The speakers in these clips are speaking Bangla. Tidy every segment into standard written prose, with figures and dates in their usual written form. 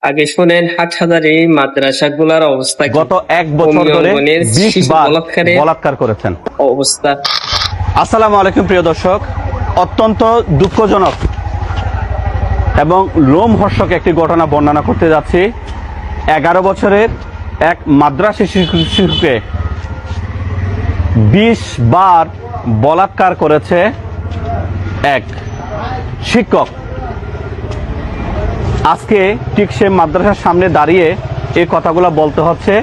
আগে শোনেন হাটহাজারী মাদ্রাসাগুলোর অবস্থা কি। গত 1 বছর ধরে অঙ্গনের 20 শিশু বার বলাৎকারের বলাৎকার করেছেন। অবস্থা। আসসালামু আলাইকুম প্রিয় দর্শক, অত্যন্ত দুঃখজনক এবং লোমহর্ষক একটি ঘটনা বর্ণনা করতে যাচ্ছি। 11 বছরের এক মাদ্রাসা শিশুকে 20 বার বলাৎকার করেছে এক শিক্ষক। আজকে ঠিক সে মাদ্রাসার সামনে দাঁড়িয়ে এই কথাগুলো বলতে হচ্ছে,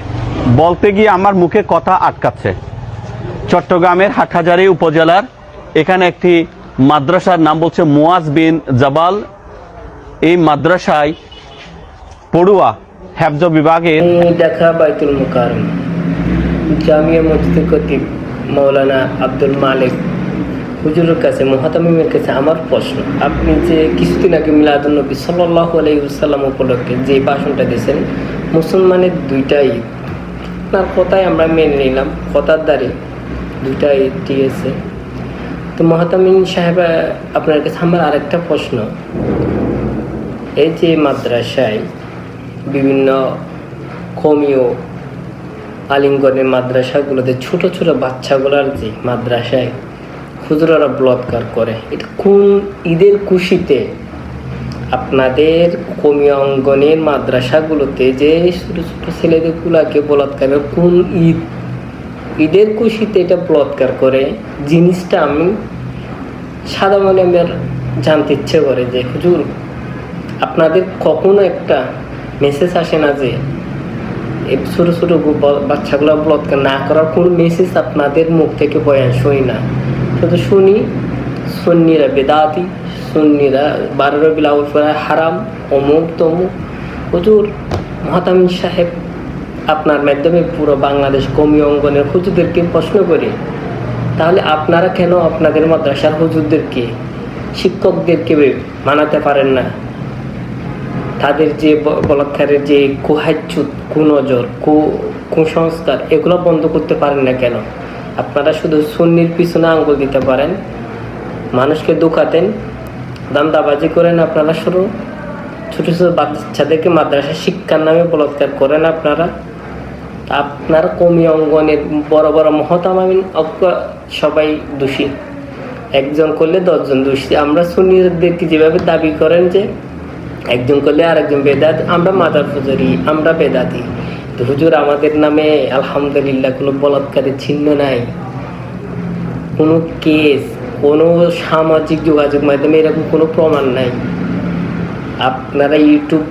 বলতে গিয়ে আমার মুখে কথা আটকাচ্ছে। চট্টগ্রামের হাটহাজারী উপজেলার এখানে একটি মাদ্রাসার নাম বলছে মুয়াজ বিন জাবাল। এই মাদ্রাসায় পড়ুয়া হেফজ বিভাগের ঢাকা বাইতুল মুকাররম জামিয়া মসজিদের খতিব মাওলানা আব্দুল মালিক হুজুরের কাছে, মুহতামিমের কাছে আমার প্রশ্ন, আপনি যে কিছুদিন আগে মিলাদুন নবী সাল্লাল্লাহু আলাইহি ওয়াসাল্লাম উপলক্ষে যে ভাষণটা দিয়েছেন, মুসলমানের দুইটা ঈদ, আপনার কথাই আমরা মেনে নিলাম, কথার দ্বারে দুইটা ঈদ ঠিক আছে। তো মুহতামিম সাহেব, আপনার কাছে আমার আরেকটা প্রশ্ন, এই যে মাদ্রাসায় বিভিন্ন কমিও আলিঙ্গনের মাদ্রাসাগুলোতে ছোট ছোট বাচ্চাগুলার যে মাদ্রাসায় হুজুরারা বলাৎকার করে, এটা কোন ঈদের খুশিতে আপনাদের কমিও অঙ্গনের মাদ্রাসাগুলোতে যে ছোট ছোট ছেলেদেরগুলাকে বলাৎকার, কোন ঈদের খুশিতে এটা বলাৎকার করে? জিনিসটা আমি সাদা মনে আমার জানতে ইচ্ছে করে যে হুজুর, আপনাদের কখনো একটা মেসেজ আসে না যে এই ছোটো ছোটো বাচ্চাগুলো বলাৎকার না করার কোনো মেসেজ আপনাদের মুখ থেকে বয়ান শুনি না, শুধু শুনি সুন্নিরা বেদাতি, সুন্নিরা 12 রবিউল আউয়াল পড়া হারাম, অমুক তমুক। হুজুর, মুহতামিম সাহেব আপনার মাধ্যমে পুরো বাংলাদেশ কমি অঙ্গনের হুজুরদেরকে প্রশ্ন করি, তাহলে আপনারা কেন আপনাদের মাদ্রাসার হুজুরদেরকে, শিক্ষকদেরকে মানাতে পারেন না? তাদের যে বলাৎকারের যে কুহাচ্যুত, কুনজর, কুসংস্কার, এগুলো বন্ধ করতে পারেন না কেন? আপনারা শুধু সুন্নির পিছনে আঙ্গুল দিতে পারেন, মানুষকে ধোঁকাতেন, দান্দাবাজি করেন, আপনারা শুরু ছোটো ছোটো বাচ্চাদেরকে মাদ্রাসা শিক্ষার নামে বলাৎকার করেন। আপনার কমি অঙ্গনের বড় বড় মুহতামিম সবাই দোষী, একজন করলে 10 জন দোষী। আমরা সুন্নিদেরকে যেভাবে দাবি করেন যে একজন করলে আরেকজন বেদাত, আমরা মাদার ফুজারি, আমরা বেদাতি। তো হুজুর, আমাদের নামে আলহামদুলিল্লাহ কোনো বলাৎকারের চিহ্ন নাই, কোনো কেস, কোনো সামাজিক যোগাযোগ মাধ্যমে এরকম কোনো প্রমাণ নাই। আপনারা ইউটিউব